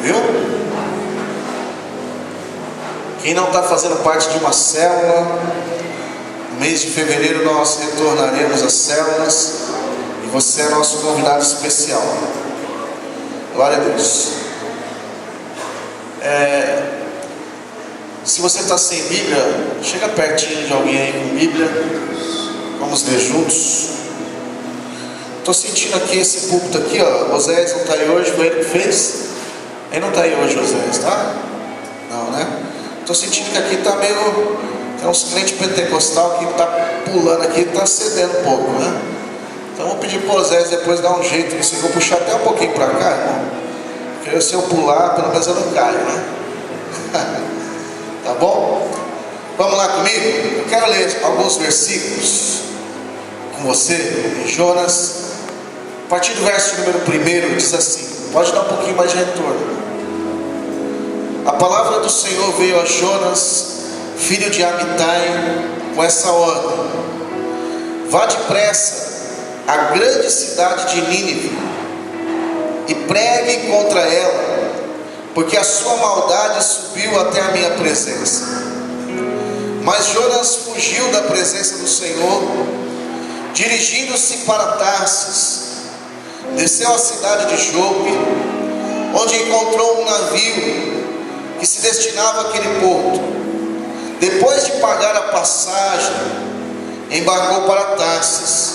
viu? Quem não está fazendo parte de uma célula, no mês de fevereiro nós retornaremos às células e você é nosso convidado especial. Glória a Deus. Se você está sem Bíblia, chega pertinho de alguém aí com Bíblia. Vamos ler juntos. Estou sentindo aqui esse púlpito aqui, ó. Oséias não está aí hoje, foi ele que fez. Ele não está aí hoje, Oséias, tá? Não, né? Estou sentindo que aqui está meio... Tem uns crentes pentecostal que está pulando aqui, está cedendo um pouco, né? Então vou pedir para o Oséias depois dar um jeito nisso. Vou puxar até um pouquinho para cá, irmão. Porque se eu pular, pelo menos eu não caio, né? Tá bom? Vamos lá comigo? Eu quero ler alguns versículos com você, em Jonas. A partir do verso número 1 diz assim, pode dar um pouquinho mais de retorno. A palavra do Senhor veio a Jonas, filho de Amitai, com essa ordem: vá depressa à grande cidade de Nínive e pregue contra ela, porque a sua maldade subiu até a minha presença. Mas Jonas fugiu da presença do Senhor, dirigindo-se para Tarsis. Desceu à cidade de Jope, onde encontrou um navio que se destinava àquele porto. Depois de pagar a passagem, embarcou para Tarsis,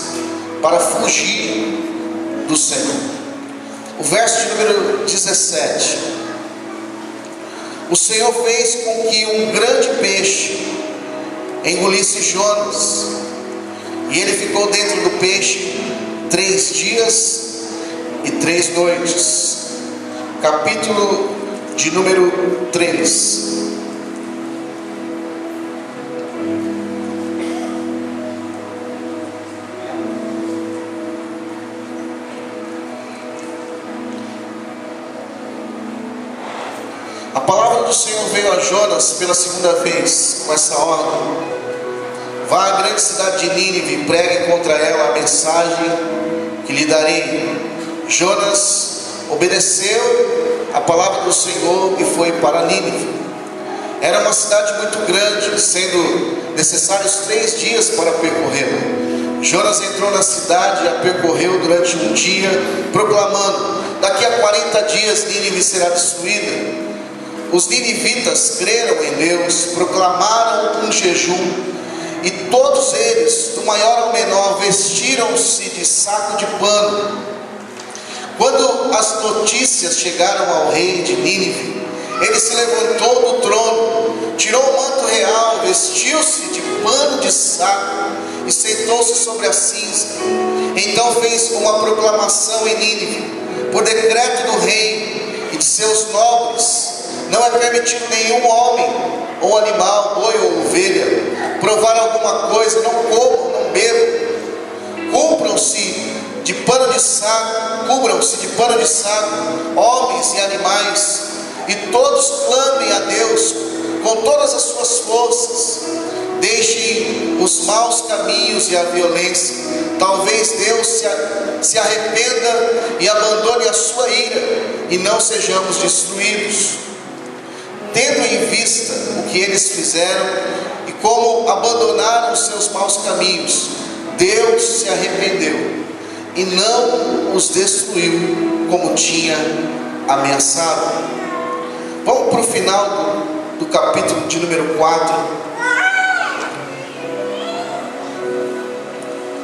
para fugir do Senhor. O verso de número 17: o Senhor fez com que um grande peixe engolisse Jonas, e ele ficou dentro do peixe 3 dias e 3 noites. Capítulo de número 3. A palavra do Senhor veio a Jonas pela segunda vez, com essa ordem: vá à grande cidade de Nínive e pregue contra ela a mensagem que lhe darei. Jonas obedeceu a palavra do Senhor e foi para Nínive. Era uma cidade muito grande, sendo necessários 3 dias para percorrê-la. Jonas entrou na cidade e a percorreu durante um dia, proclamando: daqui a 40 dias Nínive será destruída. Os ninivitas creram em Deus, proclamaram um jejum, e todos eles, do maior ao menor, vestiram-se de saco de pano. Quando as notícias chegaram ao rei de Nínive, ele se levantou do trono, tirou o manto real, vestiu-se de pano de saco e sentou-se sobre a cinza. Então fez uma proclamação em Nínive, por decreto do rei e de seus nobres: não é permitido nenhum homem ou animal, boi ou ovelha, provar alguma coisa, não comam, não bebam. Cubram-se de pano de saco, homens e animais, e todos clamem a Deus com todas as suas forças. Deixem os maus caminhos e a violência. Talvez Deus se arrependa e abandone a sua ira, e não sejamos destruídos. Tendo em vista o que eles fizeram e como abandonaram os seus maus caminhos, Deus se arrependeu e não os destruiu como tinha ameaçado. Vamos para o final do capítulo de número 4,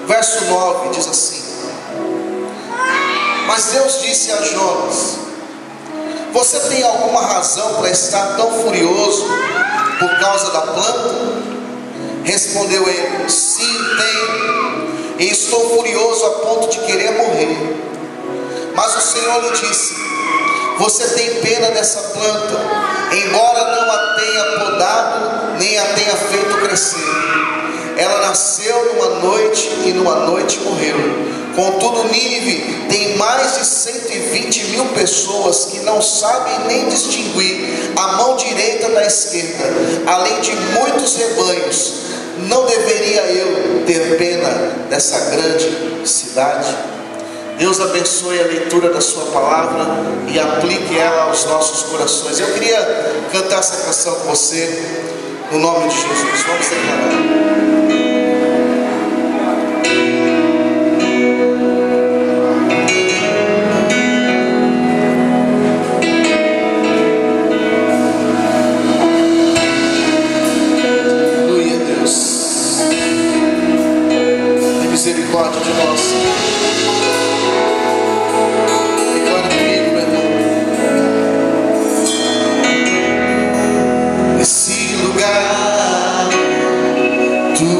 verso 9, diz assim: mas Deus disse a Jonas: você tem alguma razão para estar tão furioso por causa da planta? Respondeu ele: sim, tenho, e estou furioso a ponto de querer morrer. Mas o Senhor lhe disse: você tem pena dessa planta, embora não a tenha podado, nem a tenha feito crescer. Ela nasceu numa noite e numa noite morreu. Contudo, Nínive tem mais de 120.000 pessoas que não sabem nem distinguir a mão direita da esquerda, além de muitos rebanhos. Não deveria eu ter pena dessa grande cidade? Deus abençoe a leitura da sua palavra e aplique ela aos nossos corações. Eu queria cantar essa canção com você, no nome de Jesus. Vamos declarar. Misericórdia de nós. Declara comigo, meu irmão. Nesse lugar, tu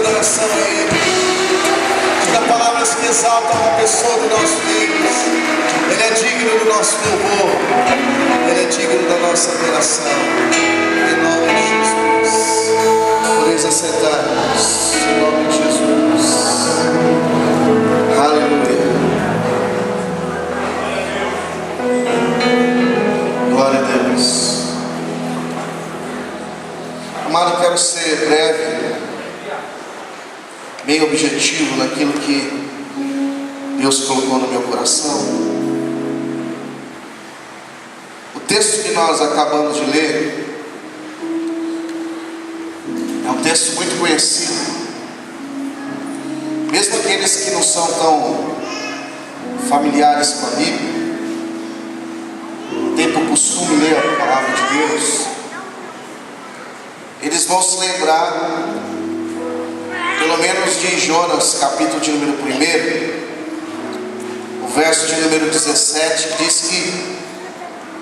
adoração a Ele. Diga palavras que exaltam a pessoa do nosso Deus. Ele é digno do nosso louvor. Ele é digno da nossa adoração. Em nome de Jesus. Podeis assentar-nos. Em nome de Jesus. Aleluia. Glória a Deus. Amado, quero ser breve, bem objetivo naquilo que Deus colocou no meu coração. O texto que nós acabamos de ler é um texto muito conhecido. Mesmo aqueles que não são tão familiares com a Bíblia, tem por costume ler a palavra de Deus, eles vão se lembrar, pelo menos de Jonas, capítulo de número 1, o verso de número 17, que diz que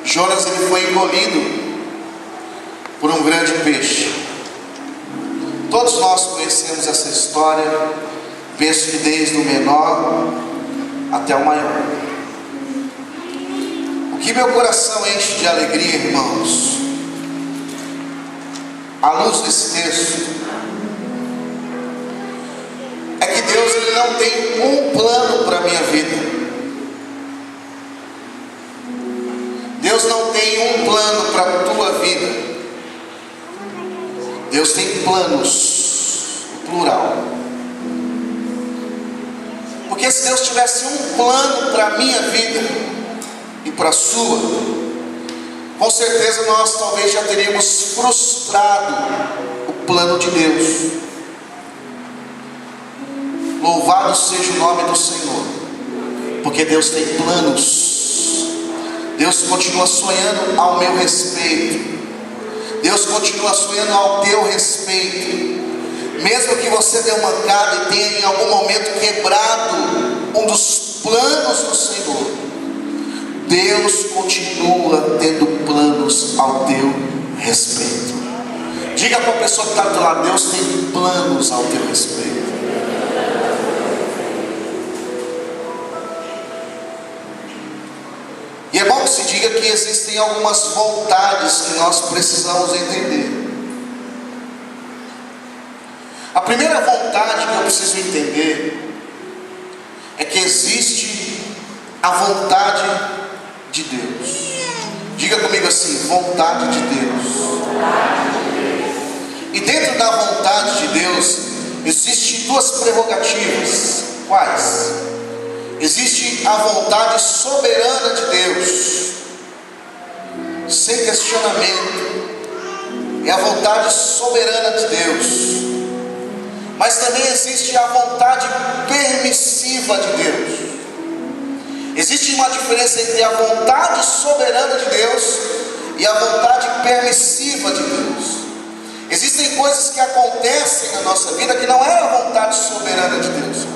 Jonas ele foi engolido por um grande peixe. Todos nós conhecemos essa história, penso que desde o menor até o maior. O que meu coração enche de alegria, irmãos, à luz desse texto, é que Deus ele não tem um plano para a minha vida. Deus não tem um plano para a tua vida. Deus tem planos, plural. Porque se Deus tivesse um plano para a minha vida e para a sua, com certeza nós talvez já teríamos frustrado o plano de Deus. Louvado seja o nome do Senhor, porque Deus tem planos. Deus continua sonhando ao meu respeito. Deus continua sonhando ao teu respeito. Mesmo que você dê uma mancada e tenha em algum momento quebrado um dos planos do Senhor, Deus continua tendo planos ao teu respeito. Diga para a pessoa que está do lado: Deus tem planos ao teu respeito. E é bom que se diga que existem algumas vontades que nós precisamos entender. A primeira vontade que eu preciso entender é que existe a vontade de Deus. Diga comigo assim: vontade de Deus. E dentro da vontade de Deus existem duas prerrogativas. Quais? Existe a vontade soberana de Deus, sem questionamento. É a vontade soberana de Deus. Mas também existe a vontade permissiva de Deus. Existe uma diferença entre a vontade soberana de Deus e a vontade permissiva de Deus. Existem coisas que acontecem na nossa vida que não é a vontade soberana de Deus,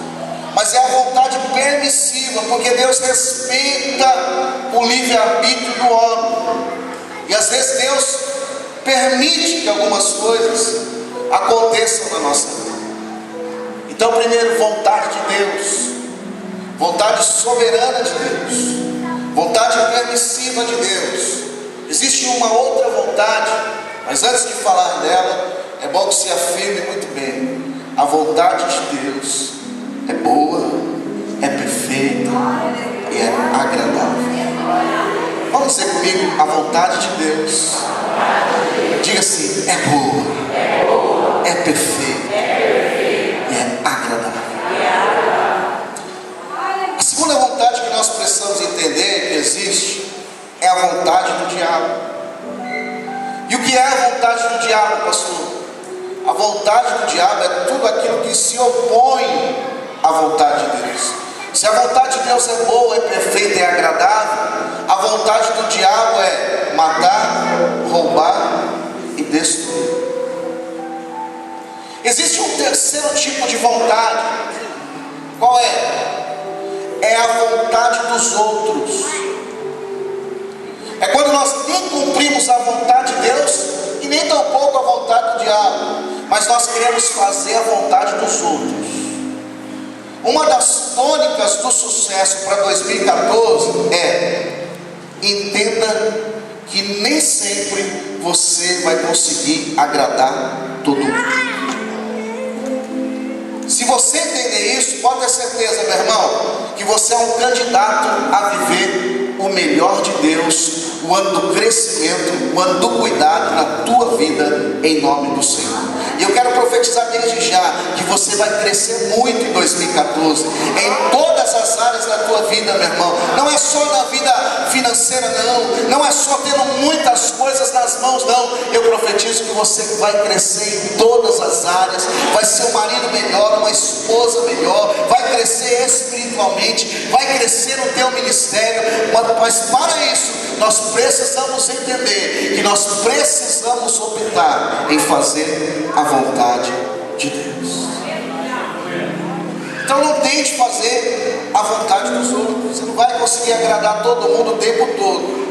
mas é a vontade permissiva, porque Deus respeita o livre-arbítrio do homem. E às vezes Deus permite que algumas coisas aconteçam na nossa vida. Então, primeiro, vontade de Deus, vontade soberana de Deus, vontade permissiva de Deus. Existe uma outra vontade, mas antes de falar dela, é bom que se afirme muito bem: a vontade de Deus é boa, é perfeita e é agradável. Vamos dizer comigo: a vontade de Deus. Diga assim: é boa, é perfeita e é agradável. A segunda vontade que nós precisamos entender que existe é a vontade do diabo. E o que é a vontade do diabo, pastor? A vontade do diabo é tudo aquilo que se opõe à vontade de Deus. Se a vontade de Deus é boa, é perfeita e é agradável, a vontade do diabo é matar, roubar e destruir. Existe um terceiro tipo de vontade. Qual é? É a vontade dos outros. É quando nós nem cumprimos a vontade de Deus e nem tampouco a vontade do diabo, mas nós queremos fazer a vontade dos outros. Uma das tônicas do sucesso para 2014 é: entenda que nem sempre você vai conseguir agradar todo mundo. Se você entender isso, pode ter certeza, meu irmão, que você é um candidato a viver o melhor de Deus, o ano do crescimento, o ano do cuidado na tua vida, em nome do Senhor. E eu quero profetizar desde já que você vai crescer muito em 2014, em todas as áreas da tua vida, meu irmão. Não é só na vida financeira, não é só tendo muitas coisas nas mãos, não. Eu profetizo que você vai crescer em todas as áreas, vai ser um marido melhor, uma esposa melhor, vai crescer espiritualmente, vai crescer no teu ministério. Mas para isso, nós precisamos entender que nós precisamos optar em fazer a vontade de Deus. Então não tente fazer a vontade dos outros. Você não vai conseguir agradar todo mundo o tempo todo.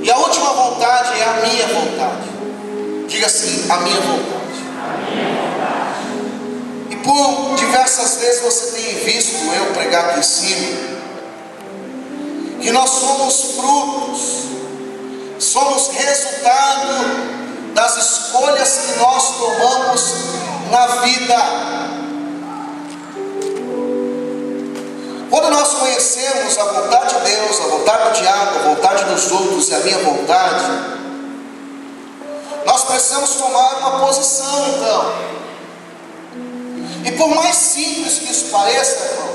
E a última vontade é a minha vontade. Diga assim: a minha vontade. E por diversas vezes você tem visto eu pregar aqui em cima que nós somos frutos, somos resultado das escolhas que nós tomamos na vida. Quando nós conhecemos a vontade de Deus, a vontade do diabo, a vontade dos outros e a minha vontade, nós precisamos tomar uma posição, então. E por mais simples que isso pareça, irmão,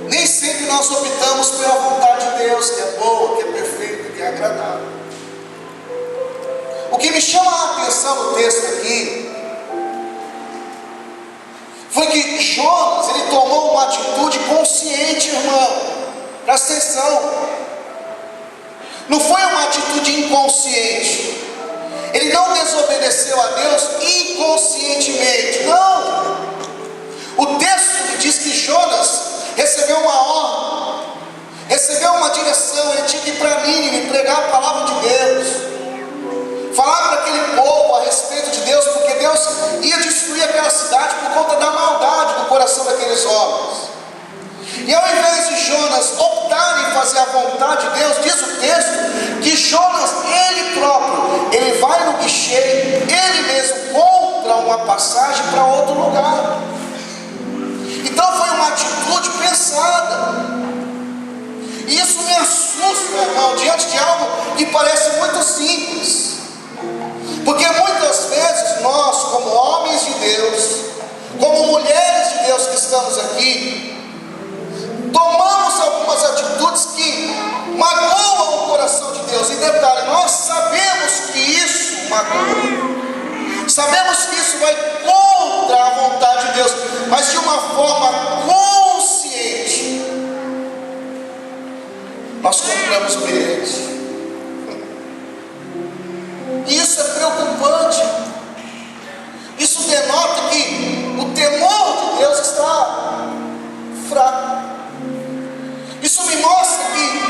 nem sempre nós optamos pela vontade de Deus, que é boa, que é perfeita, que é agradável. O que me chama a atenção no texto aqui foi que Jonas, ele tomou uma atitude consciente, irmão. Presta atenção. Não foi uma atitude inconsciente. Ele não desobedeceu a Deus inconscientemente. Não. O texto diz que Jonas recebeu uma ordem, recebeu uma direção. Ele tinha que ir para Nínive pregar a palavra de Deus, falar para aquele povo a respeito de Deus, porque Deus ia destruir aquela cidade por conta da maldade do coração daqueles homens. E ao invés de Jonas optar em fazer a vontade de Deus, diz o texto que Jonas, ele próprio, ele vai no guichê, ele mesmo compra uma passagem para outro lugar. Então foi uma atitude pensada. E isso me assusta, irmão, diante de algo que parece muito simples. Porque muitas vezes nós, como homens de Deus, como mulheres de Deus que estamos aqui, tomamos algumas atitudes que magoam o coração de Deus. E detalhe, nós sabemos que isso magoa. Sabemos que isso vai contra a vontade de Deus, mas de uma forma consciente, nós compramos o bilhete. E isso é preocupante. Isso denota que o temor de Deus está fraco. Isso me mostra que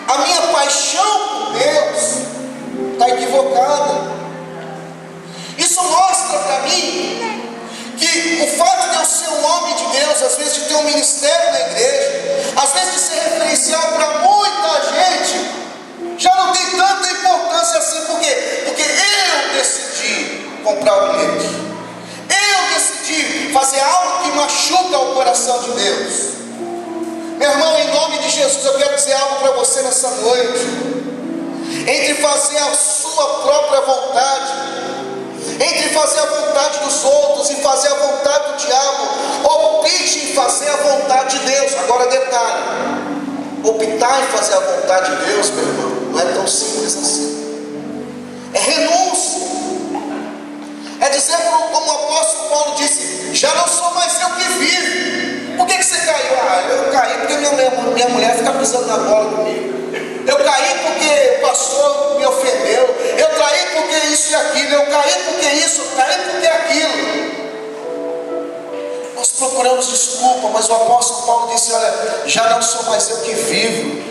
a minha paixão por Deus está equivocada. Isso mostra para mim que o fato de eu ser um homem de Deus, às vezes de ter um ministério na igreja, às vezes de ser referencial para muita gente, já não tem tanta importância assim. Por quê? Porque eu decidi comprar o bilhete. Eu decidi fazer algo que machuca o coração de Deus. Meu irmão, em nome de Jesus, eu quero dizer algo para você nessa noite. Entre fazer a sua própria vontade, entre fazer a vontade dos outros e fazer a vontade do diabo, opte em fazer a vontade de Deus. Agora detalhe, optar em fazer a vontade de Deus, meu irmão, não é tão simples assim. É renúncia. É dizer como o apóstolo Paulo disse: já não sou mais eu que vivo. Por que você caiu? Eu caí porque minha mulher fica pisando na bola comigo. Eu caí porque o pastor me ofendeu. Eu caí porque isso e aquilo. Eu caí porque isso, eu caí porque aquilo. Nós procuramos desculpa, mas o apóstolo Paulo disse: olha, já não sou mais eu que vivo,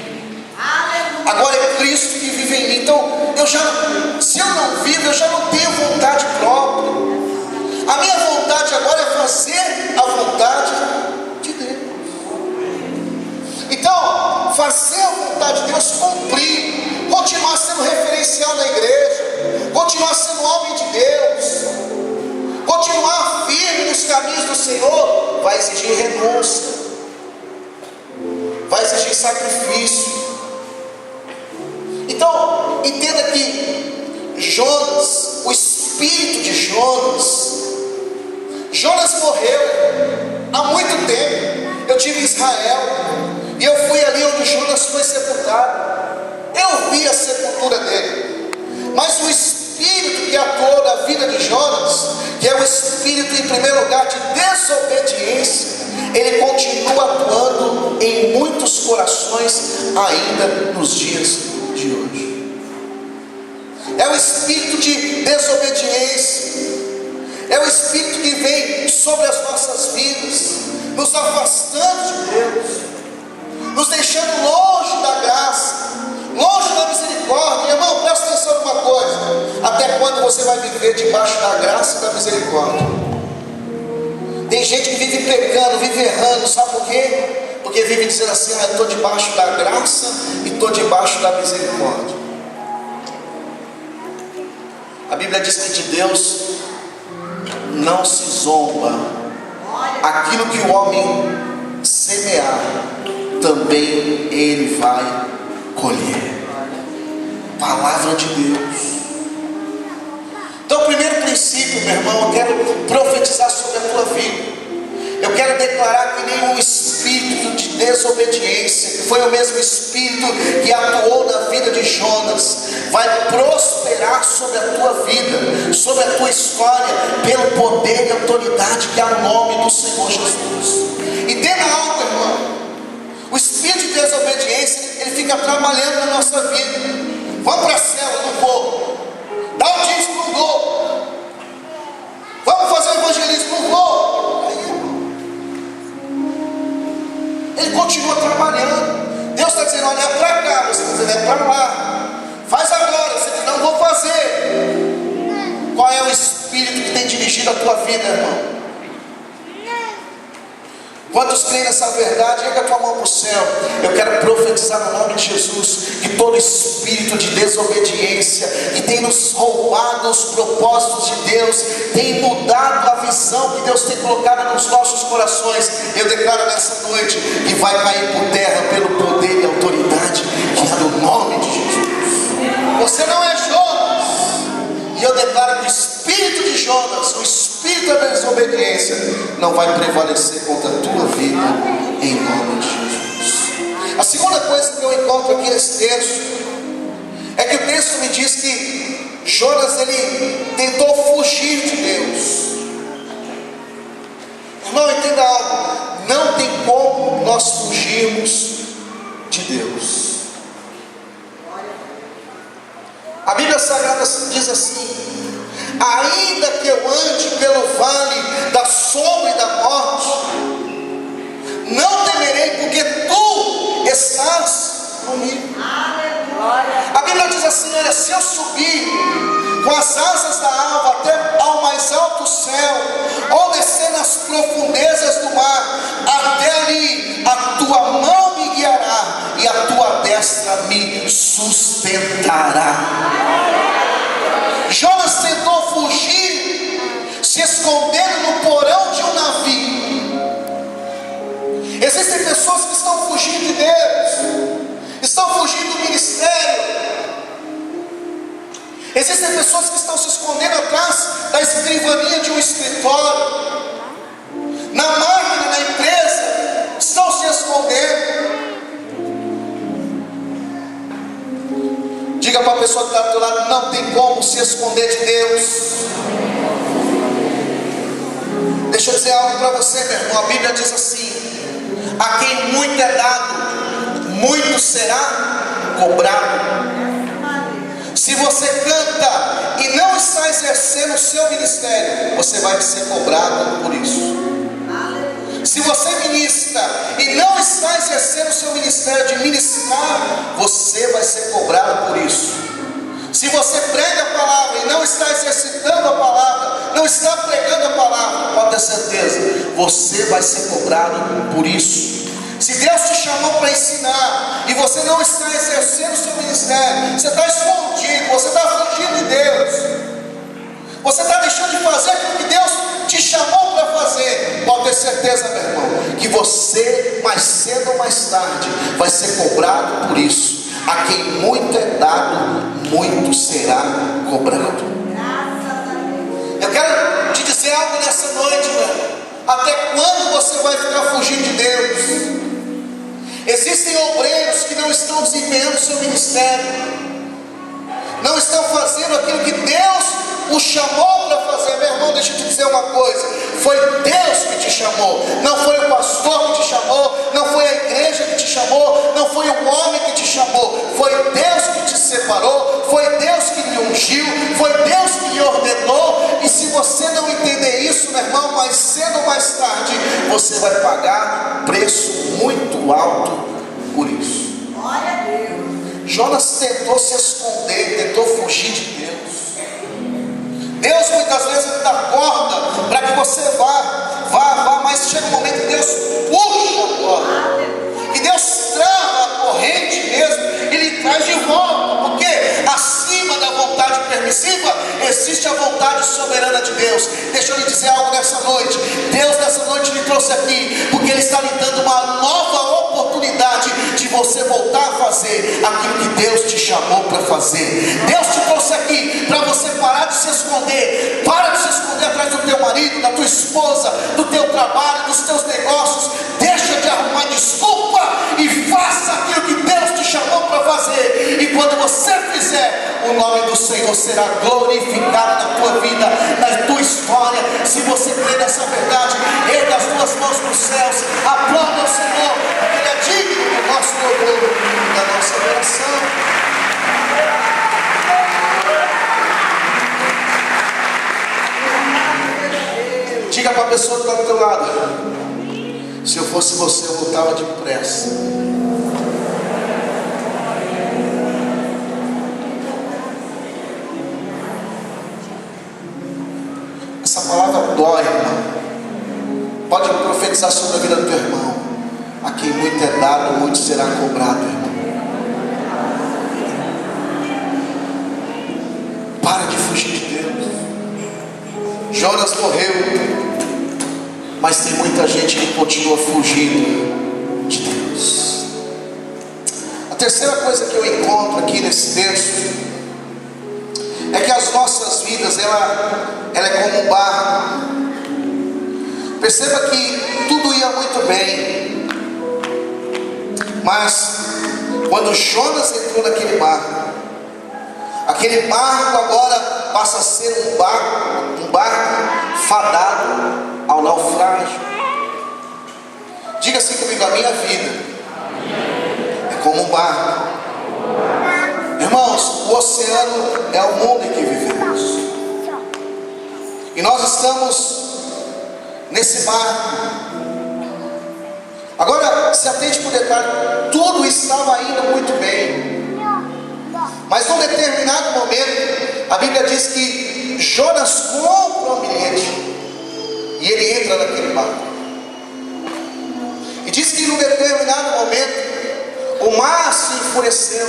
agora é Cristo que vive em mim. Então se eu não vivo, eu já não tenho vontade própria. A minha vontade agora é fazer a vontade de Deus. Então, fazer a vontade de Deus, cumprir, continuar sendo referencial na igreja, continuar sendo homem de Deus, continuar firme nos caminhos do Senhor, vai exigir renúncia, vai exigir sacrifício. Então, entenda que Jonas, o espírito de Jonas morreu há muito tempo. Eu tive em Israel e eu fui ali onde Jonas foi sepultado. Eu vi a sepultura dele. Mas o espírito que atuou na vida de Jonas, que é o espírito em primeiro lugar de desobediência, ele continua atuando em muitos corações ainda nos dias de hoje. É o espírito de desobediência, é o espírito que vem sobre as nossas vidas, nos afastando de Deus, nos deixando longe da graça, longe da misericórdia. Irmão, presta atenção numa coisa: até quando você vai viver debaixo da graça e da misericórdia? Tem gente que vive pecando, vive errando, sabe por quê? Porque vive dizendo assim: eu estou debaixo da graça e estou debaixo da misericórdia. A Bíblia diz que de Deus não se zomba. Aquilo que o homem semear, também ele vai colher. Palavra de Deus. Então, o primeiro princípio, meu irmão, eu quero profetizar sobre a tua vida. Eu quero declarar que nenhum espírito de desobediência, que foi o mesmo espírito que atuou na vida de Jonas, vai prosperar sobre a tua vida, sobre a tua história, pelo poder e autoridade que há no nome do Senhor Jesus. Entenda algo, irmão: o espírito de desobediência, ele fica trabalhando na nossa vida. Vamos para a célula, não vou. Dá um dízimo, não vou. Vamos fazer o evangelismo, não vou. Aí, ele continua trabalhando. Deus está dizendo: olha, é para cá. Você está dizendo: é para lá. Faz agora. Você diz: não vou fazer. Qual é o espírito que tem dirigido a tua vida, irmão? Quantos creem nessa verdade? Erga a tua mão para o céu. Eu quero profetizar no nome de Jesus que todo espírito de desobediência que tem nos roubado os propósitos de Deus, tem mudado a visão que Deus tem colocado nos nossos corações, eu declaro nessa noite que vai cair por terra pelo poder e autoridade que há no nome de Jesus. Você não é Jonas. E eu declaro que o espírito de Jonas, o espírito da desobediência, não vai prevalecer contra a tua vida, em nome de Jesus. A segunda coisa que eu encontro aqui nesse texto é que o texto me diz que Jonas, ele tentou fugir de Deus. Irmão, entenda algo: não tem como nós fugirmos de Deus. A Bíblia Sagrada diz assim: ainda que eu ande pelo vale da sombra e da morte, não temerei, porque tu estás comigo. A Bíblia diz assim: olha, se eu subir com as asas da alva até ao mais alto céu, ou descer nas profundezas do mar, até ali a tua mão me guiará e a tua destra me sustentará. Jonas tentou fugir, se escondendo no porão de um navio. Existem pessoas que estão fugindo de Deus, estão fugindo do ministério. Existem pessoas que estão se escondendo atrás da escrivaninha de um escritório, na máquina, na empresa, estão se escondendo. Diga para a pessoa que está do teu lado: não tem como se esconder de Deus. Deixa eu dizer algo para você, meu irmão. A Bíblia diz assim: a quem muito é dado, muito será cobrado. Se você canta e não está exercendo o seu ministério, você vai ser cobrado por isso. Se você ministra e não está exercendo o seu ministério de ministrar, você vai ser cobrado por isso. Se Se você prega a palavra e não está exercitando a palavra, não está pregando a palavra, pode ter certeza, você vai ser cobrado por isso. Se Deus te chamou para ensinar e você não está exercendo o seu ministério, você está escondido, você está fugindo de Deus, você está deixando de fazer aquilo que Deus te chamou para fazer, pode ter certeza, meu irmão, que você mais cedo ou mais tarde vai ser cobrado por isso. A quem muito é dado, muito será cobrado. Eu quero te dizer algo nessa noite, velho. Até quando você vai ficar fugindo de Deus? Existem obreiros que não estão desempenhando o seu ministério, não estão fazendo aquilo que Deus o chamou para fazer. Meu irmão, deixa eu te dizer uma coisa: foi Deus que te chamou, não foi o pastor que te chamou, não foi a igreja que te chamou, não foi o homem que te chamou, foi Deus que te separou, foi Deus que lhe ungiu, foi Deus que lhe ordenou. E se você não entender isso, meu irmão, mais cedo ou mais tarde você vai pagar um preço muito alto por isso. Glória a Deus. Jonas tentou se esconder, tentou fugir de Deus. Deus muitas vezes ele dá corda para que você vá, mas chega um momento que Deus puxa a corda, e Deus trava a corrente mesmo, e lhe traz de volta, porque acima da vontade permissiva existe a vontade soberana de Deus. Deixa eu lhe dizer algo nessa noite. Deus nessa noite lhe trouxe aqui, porque Ele está lhe dando uma nova oportunidade de você voltar a fazer aquilo que Deus te chamou para fazer. Deus te trouxe aqui para você parar de se esconder. Para de se esconder atrás do teu marido, da tua esposa, do teu trabalho, dos teus negócios. Deixa de arrumar desculpa e faça aquilo que Deus te chamou para fazer. E quando você fizer, o nome do Senhor será glorificado na tua vida, na tua história. Se você crê nessa verdade, erga as tuas mãos para os céus, aplauda o Senhor, porque Ele é digno do nosso louvor e da nossa adoração. Diga para a pessoa que está do teu lado: se eu fosse você, eu voltava depressa. Essa palavra dói, irmão. Pode profetizar sobre a vida do teu irmão. A quem muito é dado, muito será cobrado, irmão. Para de fugir de Deus. Jonas morreu, mas tem muita gente que continua fugindo de Deus. A terceira coisa que eu encontro aqui nesse texto é que as nossas vidas, ela é como um barco. Perceba que tudo ia muito bem, mas quando Jonas entrou naquele barco, aquele barco agora passa a ser um barco fadado ao naufrágio. Diga assim comigo: a minha vida é como um barco. Irmãos, o oceano é o mundo em que vivemos, e nós estamos nesse barco. Agora, se atente para o detalhe: tudo estava indo muito bem, mas num determinado momento, a Bíblia diz que Jonas compra um bilhete e ele entra naquele barco. E diz que num determinado momento o mar se enfureceu,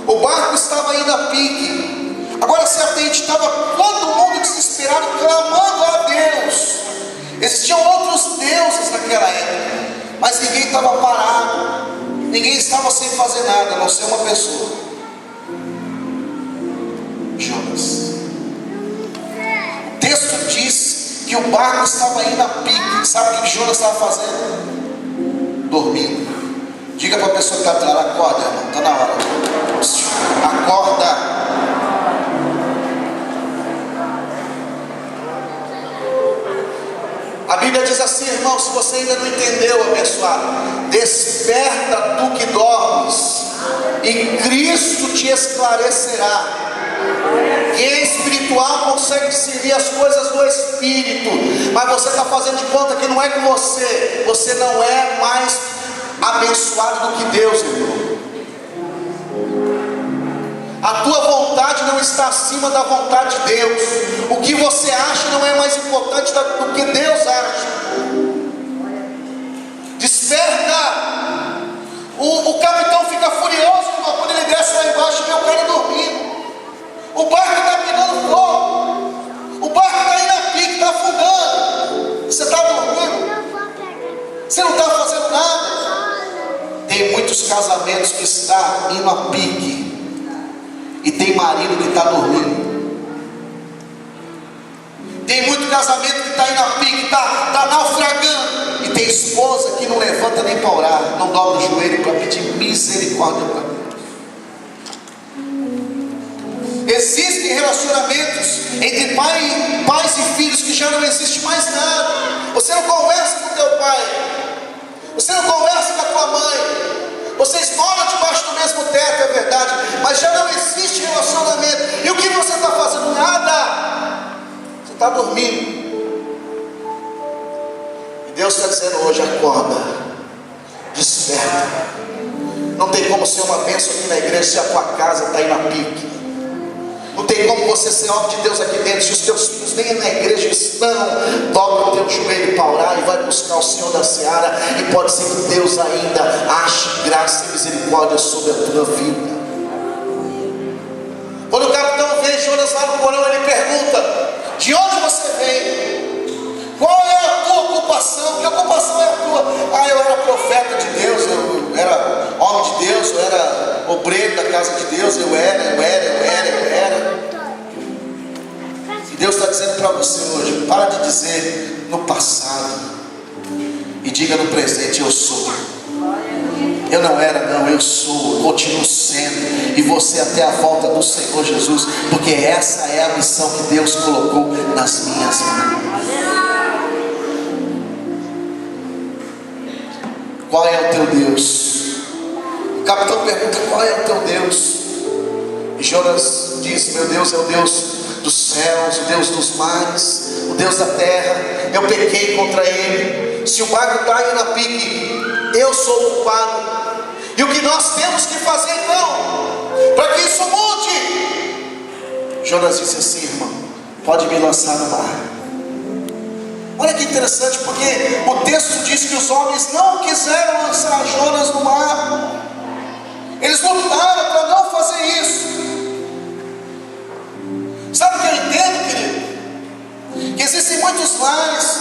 o barco estava indo a pique. Agora se atente, estava todo mundo desesperado, clamando a Deus. Existiam outros deuses naquela época, mas ninguém estava parado, ninguém estava sem fazer nada, a não ser uma pessoa: Jonas. O texto diz que o barco estava indo a pique. Sabe o que Jonas estava fazendo? Dormindo. Diga para a pessoa que está atrás: acorda, irmão, está na hora. Acorda. A Bíblia diz assim, irmão, se você ainda não entendeu, abençoado: desperta tu que dormes, e Cristo te esclarecerá. Quem é espiritual consegue discernir as coisas do Espírito, mas você está fazendo de conta que não é com você. Você não é mais abençoado do que Deus, irmão. A tua vontade não está acima da vontade de Deus. O que você acha não é mais importante do que Deus acha. Desperta. O capitão fica furioso quando ele desce lá embaixo e vê o cara dormindo. O barco está pegando fogo. O barco está indo a pique, está afundando. Você está dormindo. Você não está fazendo nada. Tem muitos casamentos que estão indo a pique. E tem marido que está dormindo. Tem muito casamento que está indo a pique, está naufragando. E tem esposa que não levanta nem para orar, não dobra o joelho para pedir misericórdia para Deus. Existem relacionamentos entre pais e filhos que já não existe mais nada. Você não conversa com teu pai, você não conversa com a tua mãe. Vocês moram debaixo do mesmo teto, é verdade, mas já não existe relacionamento. E o que você está fazendo? Nada. Você está dormindo. E Deus está dizendo hoje: acorda, desperta. Não tem como ser uma bênção aqui na igreja se a tua casa está indo a pique. Não tem como você ser obra de Deus aqui dentro se os teus filhos nem na igreja estão. Dobra o teu joelho para orar e vai buscar o Senhor da seara. E pode ser que Deus ainda ache graça e misericórdia sobre a tua vida. Quando o capitão vê Jonas lá no porão, ele pergunta: de onde você vem? Qual é a tua ocupação? Que ocupação é a tua? Eu era profeta de Deus, eu era homem de Deus, eu era obreiro da casa de Deus, eu era. E Deus está dizendo para você hoje: para de dizer no passado e diga no presente: eu sou. Eu não era, não, eu sou, eu continuo sendo, e você até a volta do Senhor Jesus, porque essa é a missão que Deus colocou nas minhas mãos. Qual é o teu Deus? O capitão pergunta: qual é o teu Deus? E Jonas diz: meu Deus é o Deus dos céus, o Deus dos mares, o Deus da terra. Eu pequei contra ele. Se o barco está indo a pique, eu sou o culpado. E o que nós temos que fazer então, para que isso mude? Jonas disse assim: irmão, pode me lançar no mar. Olha que interessante, porque o texto diz que os homens não quiseram lançar Jonas no mar. Eles lutaram para não fazer isso. Sabe o que eu entendo, querido? Que existem muitos lares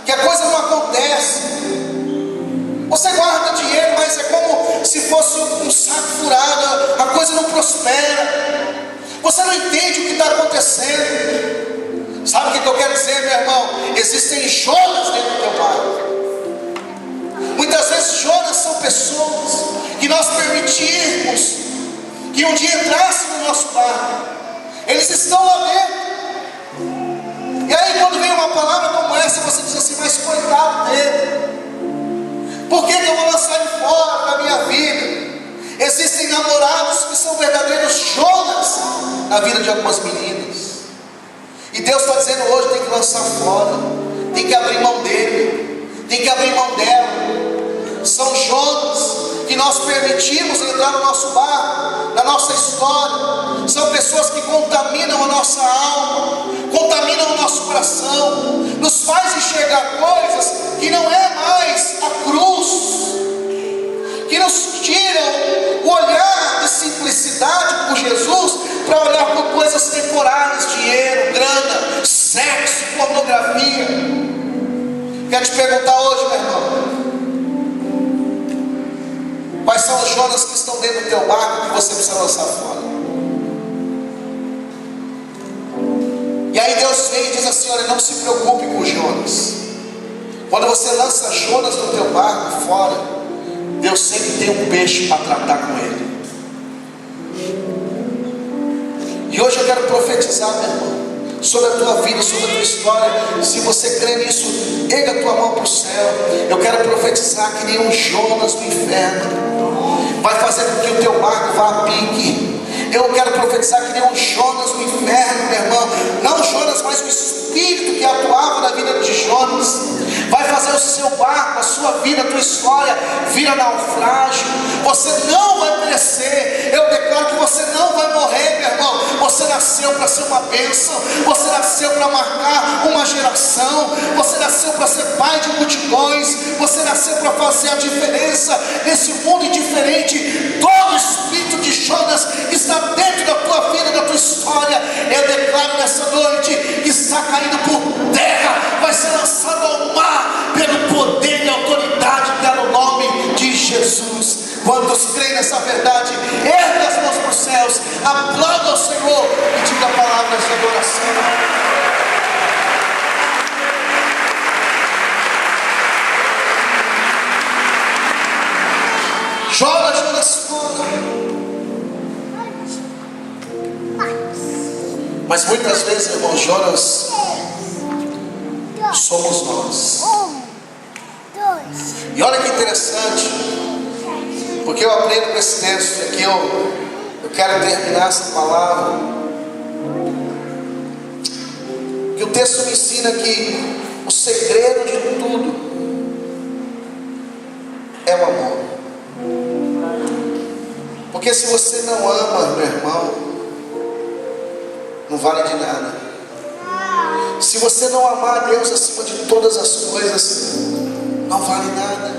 que a coisa não acontece. Você guarda dinheiro, mas é como se fosse um saco furado, a coisa não prospera. Você não entende o que está acontecendo. Sabe o que eu quero dizer, meu irmão? Existem Jonas dentro do teu barco. Muitas vezes Jonas são pessoas que nós permitirmos que um dia entrassem no nosso barco. Eles estão lá dentro. E aí quando vem uma palavra como essa, você diz assim: mas coitado dele, por que eu vou lançar ele fora da minha vida? Existem namorados que são verdadeiros Jonas na vida de algumas meninas. E Deus está dizendo hoje: tem que lançar fora, tem que abrir mão dele, tem que abrir mão dela. São Jonas que nós permitimos entrar no nosso barco, na nossa história. São pessoas que contaminam a nossa alma, contaminam o nosso coração, nos faz enxergar coisas que não é mais a cruz, que nos tiram o olhar de simplicidade por Jesus para olhar por coisas temporárias: dinheiro, grana, sexo, pornografia. Quero te perguntar hoje, meu irmão, quais são os Jonas que estão dentro do teu barco que você precisa lançar fora? E aí Deus vem e diz assim: olha, não se preocupe com Jonas. Quando você lança Jonas do teu barco fora, Deus sempre tem um peixe para tratar com ele. E hoje eu quero profetizar, meu irmão, sobre a tua vida, sobre a tua história. Se você crê nisso, erga a tua mão para o céu. Eu quero profetizar que nenhum Jonas do inferno vai fazer com que o teu barco vá a pique. Eu quero profetizar que nenhum Jonas do inferno, meu irmão, não Jonas, mas o espírito que atuava na vida de Jonas, vai fazer o seu barco, a sua vida, a tua história vira naufrágio. Você não vai crescer. Eu declaro que você não vai morrer, meu irmão. Você nasceu para ser uma bênção. Você nasceu para marcar uma geração. Você nasceu para ser pai de multidões. Você nasceu para fazer a diferença nesse mundo indiferente. Todo espírito de Jonas está dentro da tua vida, da tua história. Eu declaro nessa noite que está caindo por terra, vai ser lançado ao mar pelo poder e autoridade que há no nome de Jesus. Quantos creem nessa verdade, erga as mãos para os céus, aplauda ao Senhor e diga palavras de adoração. Jonas fora. Mas muitas vezes, irmão, Jonas somos nós. E olha que interessante, porque eu aprendo com esse texto aqui, eu quero terminar essa palavra, que o texto me ensina que o segredo de tudo é o amor. Porque se você não ama, meu irmão, não vale de nada. Se você não amar a Deus acima de todas as coisas, não vale nada.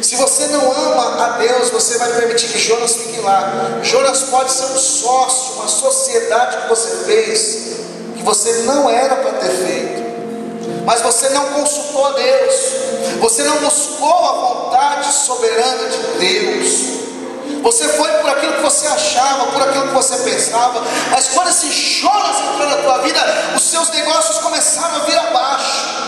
Se você não ama a Deus, você vai permitir que Jonas fique lá. Jonas pode ser um sócio, uma sociedade que você fez, que você não era para ter feito, mas você não consultou a Deus, você não buscou a vontade soberana de Deus. Você foi por aquilo que você achava, por aquilo que você pensava. Mas quando esse Jonas entrou na tua vida, os seus negócios começaram a vir abaixo.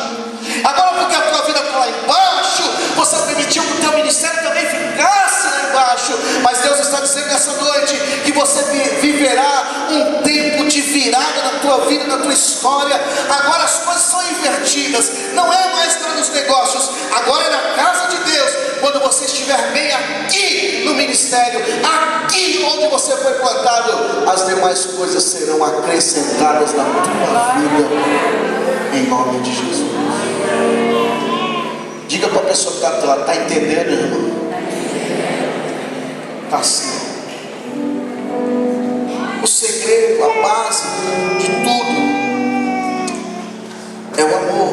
Agora, porque a tua vida está lá embaixo, você permitiu que o teu ministério também ficasse lá embaixo. Mas Deus está dizendo nessa noite que você viverá um tempo de virada na tua vida, na tua história. Agora as coisas são invertidas. Não é mais nos negócios, agora é na casa de Deus. Quando você estiver bem aqui no ministério, aqui onde você foi plantado, as demais coisas serão acrescentadas na tua vida, em nome de Jesus. Diga para a pessoa que está do lado, está entendendo, irmão? Está assim. O segredo, a base de tudo é o amor.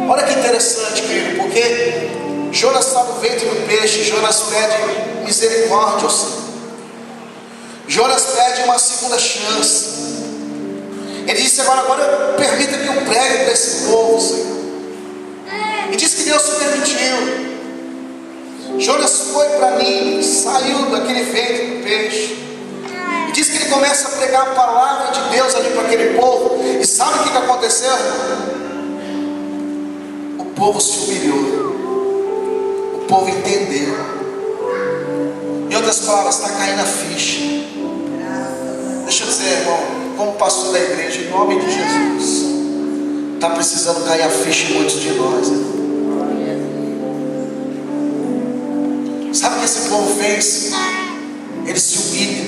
Olha que interessante, querido, porque Jonas está no ventre do peixe. Jonas pede misericórdia ao Senhor. Jonas pede uma segunda chance. Ele disse: agora permita que eu pregue para esse povo, Senhor. E diz que Deus se permitiu. Jonas foi para Nínive, saiu daquele ventre do peixe. E diz que ele começa a pregar a palavra de Deus ali para aquele povo. E sabe o que aconteceu? O povo se humilhou. O povo entendeu. Em outras palavras, está caindo a ficha. Deixa eu dizer, irmão, como pastor da igreja, em nome de Jesus, está precisando cair a ficha em muitos de nós, irmão. Sabe o que esse povo fez? Eles se humilham.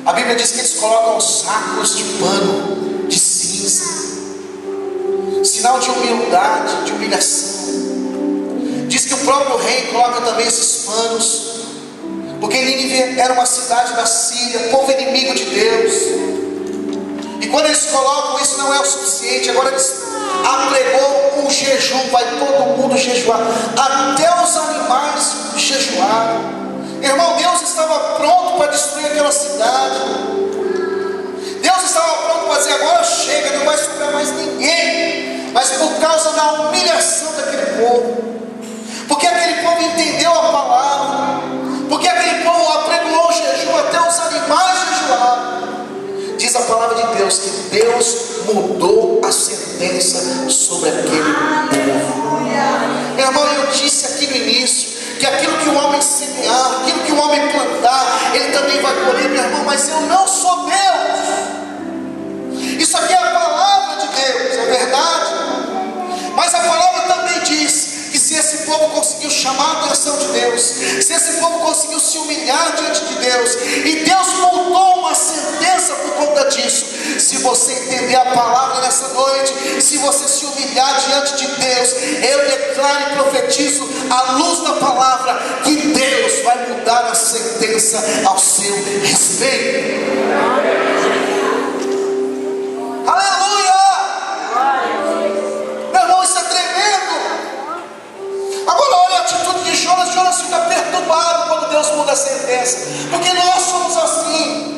A Bíblia diz que eles colocam sacos de pano, de cinza, sinal de humildade, de humilhação. Diz que o próprio rei coloca também esses panos, porque Nínive era uma cidade da Síria, povo inimigo de Deus. E quando eles colocam isso, não é o suficiente. Agora eles apregou um jejum, vai todo mundo jejuar, até os animais jejuaram. Irmão, Deus estava pronto para destruir aquela cidade. Deus estava pronto para dizer: agora chega, não vai sobrar mais ninguém. Mas por causa da humilhação daquele povo, porque aquele povo entendeu a palavra, porque aquele povo apregoou o jejum, até os animais jejuaram. Diz a palavra de Deus que Deus mudou a sentença sobre aquele povo. Meu irmão, eu disse aqui no início que aquilo que o homem semear, aquilo que o homem plantar, ele também vai colher, meu irmão. Mas eu não sou Deus. Isso aqui é a palavra de Deus, é verdade. Mas a palavra também diz que se esse povo conseguiu chamar a atenção de Deus, se esse povo conseguiu se humilhar diante de Deus, e Deus mudou uma sentença por conta disso. Se você entender a palavra nessa noite, se você se humilhar diante de Deus, eu declaro e profetizo à luz da palavra que Deus vai mudar a sentença ao seu respeito. Aleluia! Meu irmão, isso é tremendo. Agora olha a atitude de Jonas. Jonas fica perturbado quando Deus muda a sentença, porque nós somos assim.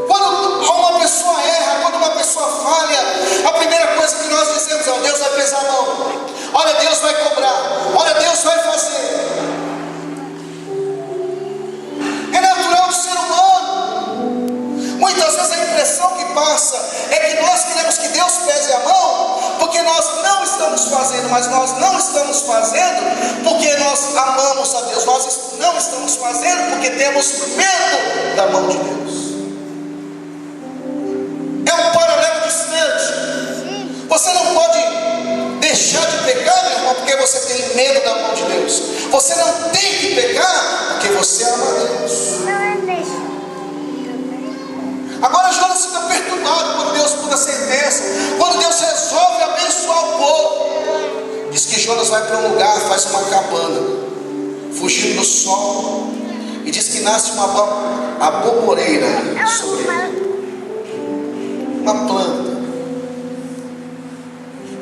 Quando uma pessoa erra, quando uma pessoa falha, a primeira coisa que nós dizemos é: Deus vai pesar a mão, olha, Deus vai cobrar, olha, Deus vai fazer. É natural do ser humano. Muitas vezes a impressão que passa é que nós queremos que Deus pese a mão, porque nós não estamos fazendo, mas nós não estamos fazendo porque nós amamos a Deus. Nós não estamos fazendo porque temos medo da mão de Deus. É um paralelo distante. Você não pode deixar de pecar, meu irmão, porque você tem medo da mão de Deus. Você não tem que pecar porque você ama a Deus. Agora Jonas fica perturbado quando Deus muda a sentença, quando Deus resolve abençoar o povo. Diz que Jonas vai para um lugar, faz uma cabana, fugindo do sol, e diz que nasce uma aboboreira sobre ele, uma planta,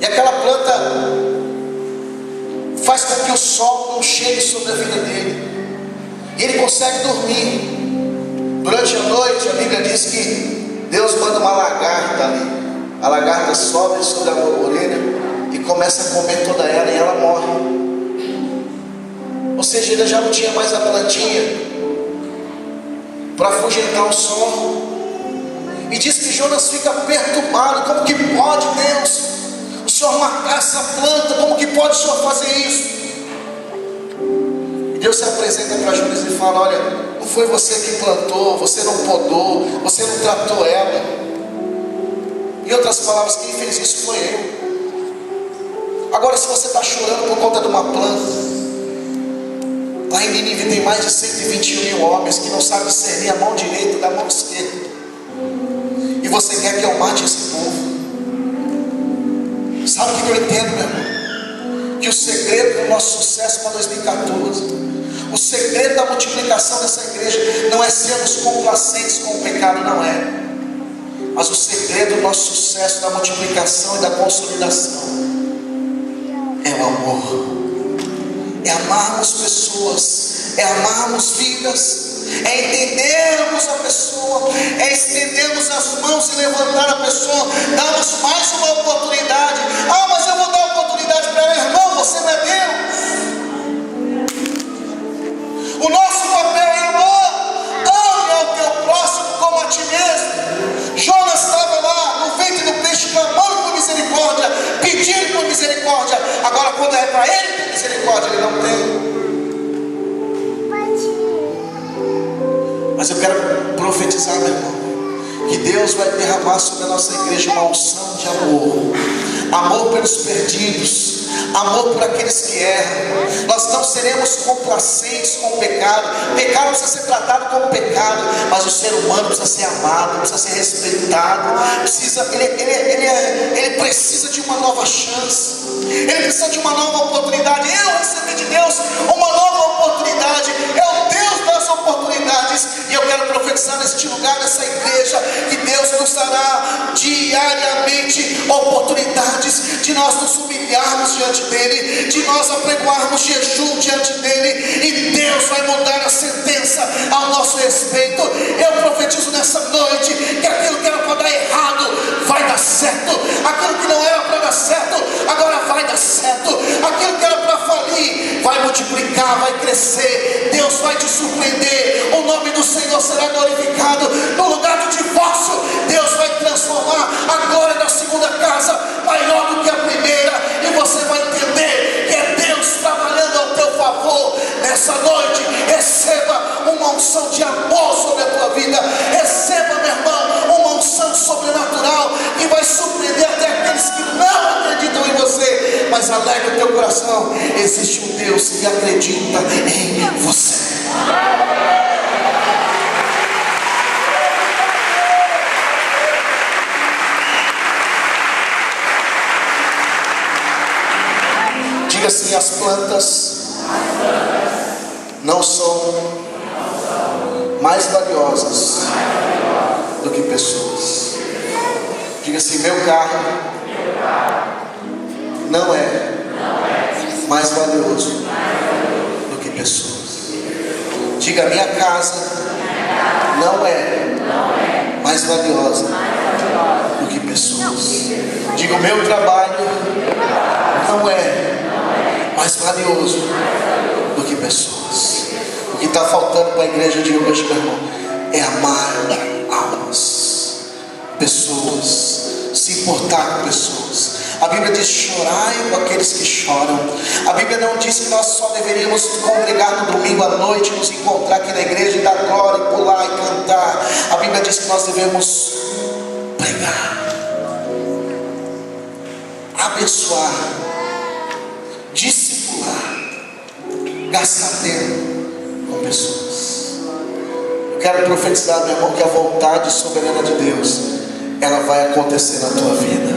e aquela planta faz com que o sol não chegue sobre a vida dele, e ele consegue dormir. Durante a noite, a Bíblia diz que Deus manda uma lagarta ali. A lagarta sobe sobre a aboboreira e começa a comer toda ela, e ela morre. Ou seja, ele já não tinha mais a plantinha para afugentar o sol. E diz que Jonas fica perturbado: como que pode, Deus, o Senhor matar essa planta? Como que pode o Senhor fazer isso? E Deus se apresenta para Jonas e fala: olha, não foi você que plantou, você não podou, você não tratou ela. Em outras palavras, quem fez isso foi eu. Agora, se você está chorando por conta de uma planta, lá em Nínive tem mais de 121 mil homens que não sabem discernir a mão direita da mão esquerda, e você quer que eu mate esse povo? Sabe o que eu entendo, meu irmão? Que o segredo do nosso sucesso para 2014, o segredo da multiplicação dessa igreja, não é sermos complacentes com o pecado, não é. Mas o segredo do nosso sucesso, da multiplicação e da consolidação, é o amor. É amarmos pessoas, é amarmos vidas, é entendermos a pessoa, é estendermos as mãos e levantar a pessoa, darmos mais uma oportunidade. Ah, mas eu vou dar oportunidade para ela. Irmão, você não é Deus. O nosso papel é amar. Ame ao teu próximo como a ti mesmo. Jonas estava lá no ventre do peixe, clamando por misericórdia, pedindo por misericórdia. Agora, quando é para ele ter misericórdia, ele não tem. Mas eu quero profetizar, meu irmão, que Deus vai derramar sobre a nossa igreja uma unção de amor. Amor pelos perdidos, amor por aqueles que erram. Nós não seremos complacentes com o pecado. Pecado precisa ser tratado como pecado, mas o ser humano precisa ser amado, precisa ser respeitado, ele precisa de uma nova chance, ele precisa de uma nova oportunidade. Eu recebi de Deus uma nova oportunidade. É o Deus das oportunidades, e eu quero profetizar neste lugar, nessa igreja, que Deus nos dará diariamente oportunidades de nós nos humilharmos diante dele, de nós apregoarmos jejum diante dele, e Deus vai mudar a sentença ao nosso respeito. Eu profetizo nessa noite que aquilo que era para dar errado vai dar certo, aquilo que não era para dar certo agora vai dar certo, aquilo que era para falir vai multiplicar, vai crescer. Deus vai te surpreender, o nome do Senhor será glorificado. No lugar do divórcio, Deus vai transformar a glória da segunda casa maior do que a primeira, e você vai entender que é Deus trabalhando ao teu favor. Nessa noite, receba uma unção de amor sobre a tua vida. Receba, meu irmão, uma unção sobrenatural que vai surpreender até aqueles que não acreditam em você, mas alegra o teu coração. Existe um Deus que acredita em você. Diga assim: as plantas não são mais valiosas do que pessoas. Diga assim: meu carro não é mais valioso do que pessoas. Diga: minha casa não é mais valiosa do que pessoas. Diga: o meu trabalho não é mais valioso do que pessoas. O que está faltando para a igreja de hoje, meu irmão, é amar almas, pessoas, se importar com pessoas. A Bíblia diz: chorai com aqueles que choram. A Bíblia não diz que nós só deveríamos congregar no domingo à noite, nos encontrar aqui na igreja e dar glória, e pular e cantar. A Bíblia diz que nós devemos pregar, abençoar, discipular, gastar tempo com pessoas. Eu quero profetizar, meu irmão, que a vontade soberana de Deus, ela vai acontecer na tua vida.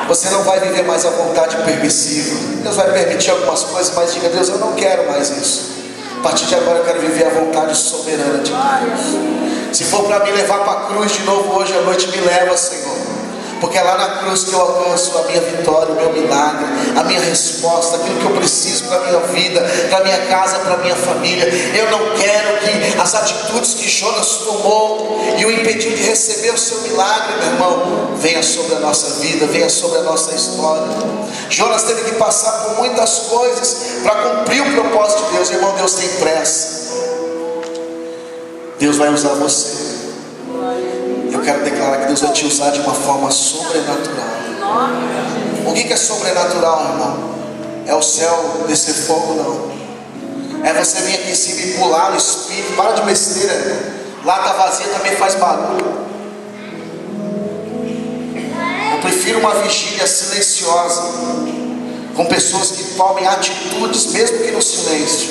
Você não vai viver mais a vontade permissiva. Deus vai permitir algumas coisas, mas diga: Deus, eu não quero mais isso. A partir de agora eu quero viver a vontade soberana de Deus. Se for para me levar para a cruz de novo hoje à noite, me leva, Senhor. Porque é lá na cruz que eu alcanço a minha vitória, o meu milagre, a minha resposta, aquilo que eu preciso para a minha vida, para a minha casa, para a minha família. Eu não quero que as atitudes que Jonas tomou e o impediu de receber o seu milagre, meu irmão, venha sobre a nossa vida, venha sobre a nossa história. Jonas teve que passar por muitas coisas para cumprir o propósito de Deus. Irmão, Deus tem pressa. Deus vai usar você. Eu quero declarar que Deus vai te usar de uma forma sobrenatural. O que é sobrenatural, irmão? É o céu descer fogo, não. É você vir aqui em cima e pular no Espírito. Para de besteira, irmão. Lata vazia também faz barulho. Eu prefiro uma vigília silenciosa, com pessoas que tomem atitudes, mesmo que no silêncio,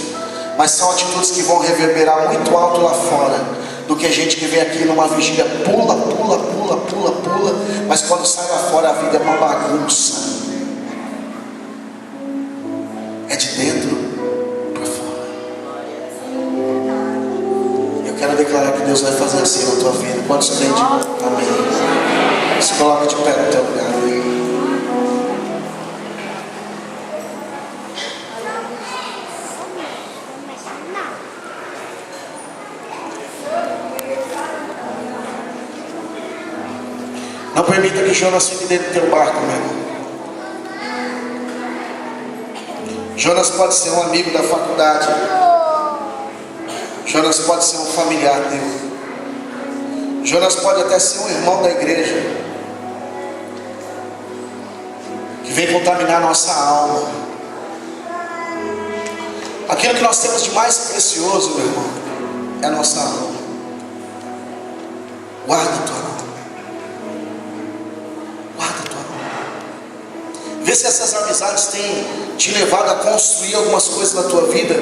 mas são atitudes que vão reverberar muito alto lá fora, do que a gente que vem aqui numa vigília, pula, mas quando sai lá fora a vida é uma bagunça. É de dentro para fora. Eu quero declarar que Deus vai fazer assim na tua vida. Quantos creem? Amém. Se coloca de pé no teu lugar. Não permita que Jonas fique dentro do teu barco, meu irmão. Jonas pode ser um amigo da faculdade. Jonas pode ser um familiar teu. Jonas pode até ser um irmão da igreja, que vem contaminar nossa alma. Aquilo que nós temos de mais precioso, meu irmão, é a nossa alma. Guarda a tua alma. Vê se essas amizades têm te levado a construir algumas coisas na tua vida,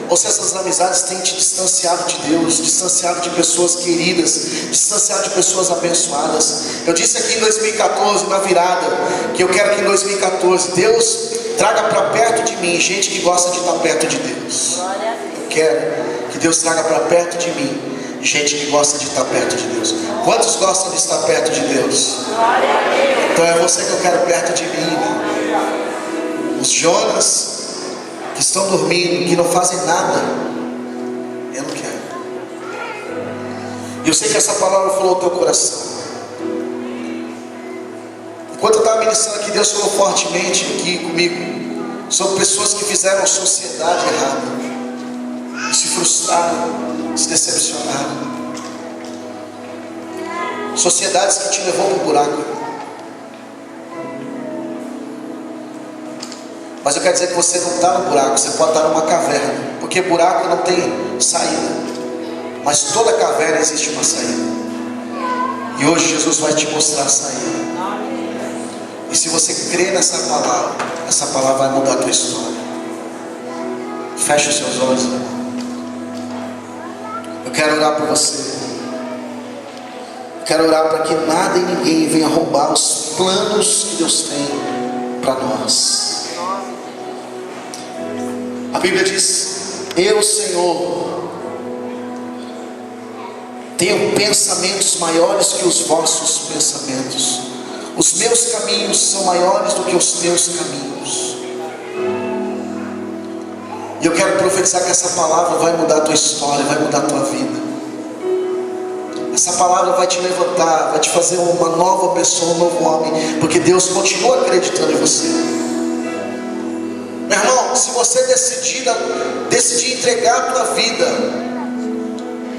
ou se essas amizades têm te distanciado de Deus, distanciado de pessoas queridas, distanciado de pessoas abençoadas. Eu disse aqui em 2014, na virada, que eu quero que em 2014 Deus traga para perto de mim gente que gosta de estar perto de Deus. Eu quero que Deus traga para perto de mim gente que gosta de estar perto de Deus. Quantos gostam de estar perto de Deus? Então é você que eu quero perto de mim. Os Jonas que estão dormindo, que não fazem nada, eu não quero. E eu sei que essa palavra falou ao teu coração. Enquanto eu estava ministrando aqui, Deus falou fortemente aqui comigo sobre pessoas que fizeram a sociedade errada, e se frustraram, se decepcionaram. Sociedades que te levou para o buraco. Mas eu quero dizer que você não está no buraco, você pode estar numa caverna, porque buraco não tem saída, mas toda caverna existe uma saída, e hoje Jesus vai te mostrar a saída. E se você crê nessa palavra, essa palavra vai mudar a tua história. Feche os seus olhos, irmão. Eu quero orar por você. Eu quero orar para que nada e ninguém venha roubar os planos que Deus tem para nós. A Bíblia diz: eu, Senhor, tenho pensamentos maiores que os vossos pensamentos. Os meus caminhos são maiores do que os teus caminhos. E eu quero profetizar que essa palavra vai mudar a tua história, vai mudar a tua vida. Essa palavra vai te levantar, vai te fazer uma nova pessoa, um novo homem, porque Deus continua acreditando em você. Meu irmão, se você decidir entregar a tua vida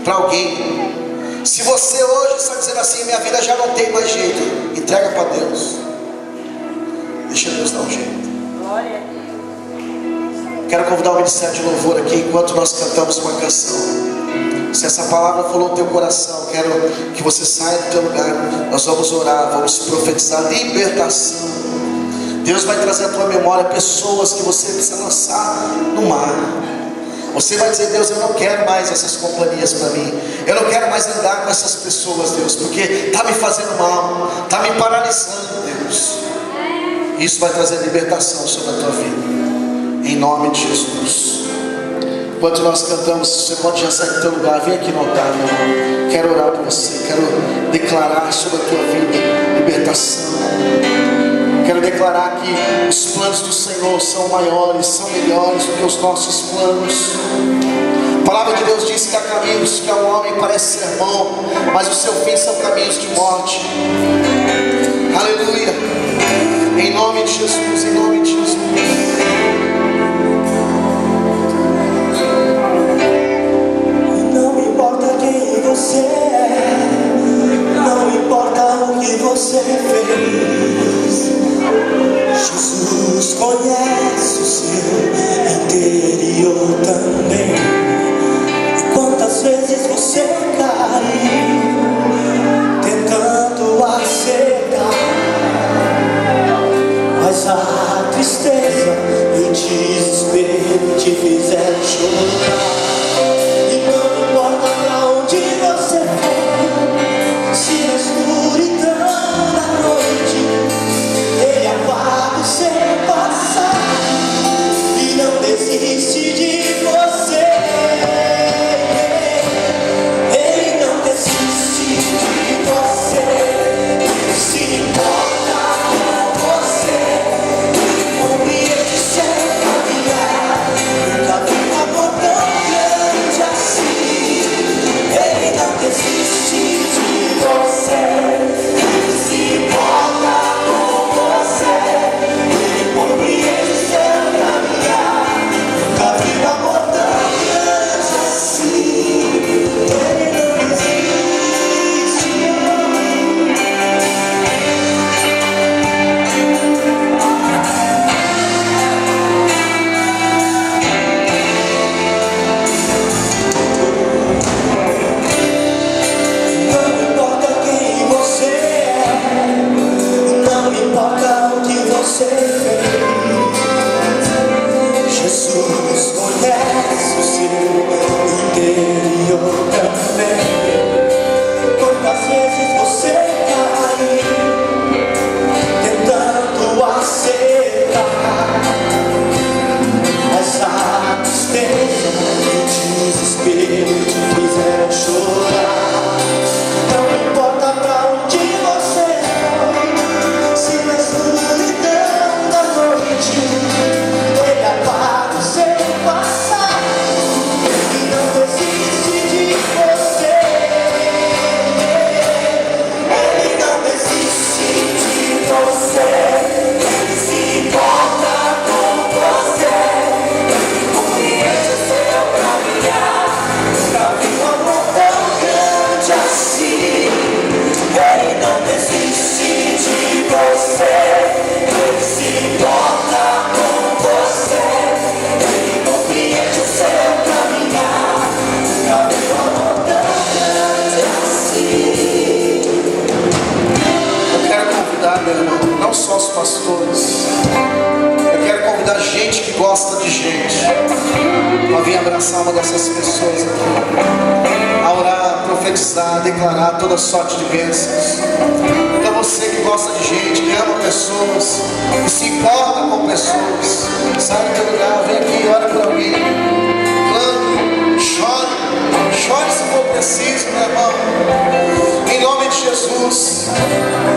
para alguém, se você hoje está dizendo assim: minha vida já não tem mais jeito, entrega para Deus. Deixa Deus dar um jeito. Glória a Deus. Quero convidar o ministério de louvor aqui enquanto nós cantamos uma canção. Se essa palavra falou no teu coração, quero que você saia do teu lugar. Nós vamos orar, vamos profetizar libertação. Deus vai trazer à tua memória pessoas que você precisa lançar no mar. Você vai dizer: Deus, eu não quero mais essas companhias para mim. Eu não quero mais andar com essas pessoas, Deus, porque está me fazendo mal, está me paralisando, Deus. Isso vai trazer libertação sobre a tua vida, em nome de Jesus. Enquanto nós cantamos, você pode já sair do teu lugar. Vem aqui no altar, meu irmão. Quero orar por você, quero declarar sobre a tua vida libertação. Quero declarar que os planos do Senhor são maiores, são melhores do que os nossos planos. A palavra de Deus diz que há caminhos que ao homem parece ser bom, mas o seu fim são caminhos de morte. Aleluia. Em nome de Jesus, em nome de Jesus. Não importa quem você é, não importa o que você fez, Jesus conhece o seu interior também. E quantas vezes você caiu tentando acertar, mas a tristeza e o desespero te fizeram chorar. E não importa pra onde você for, se na escuridão da noite Ele apaga o seu passado e não desiste de você. Ele não desiste de você. Ele se importa com você. Compreende seu caminhar. Nunca vi um amor tão grande assim. Ele não desiste de você. Ele se importa com você. Ele compreende seu caminhar. Nunca vi um amor tão grande assim. Ele não desiste. Não importa quem você é, não importa o que você fez, Jesus conhece o seu interior também. Quantas vezes você caiu tentando acertar, mas a tristeza e o desespero te fizeram chorar. Não importa pra onde você foi, se na escuridão da noite Ele apaga o seu passado e não desiste de você. Ele não desiste de você. Ele se importa com você. Ele compreende o seu caminhar. Nunca vi um amor tão grande assim. Ele não desiste de você. Ele se importa com você. Ele compreende o seu caminhar. Nunca vi um amor tão grande assim. Eu quero convidar, meu irmão, não só os pastores, eu quero convidar gente que gosta de gente para vir abraçar uma dessas pessoas aqui, a orar, profetizar, declarar toda sorte de bênçãos. Então você que gosta de gente, que ama pessoas, que se importa com pessoas, sai do teu lugar, vem aqui, ora por alguém. Deus.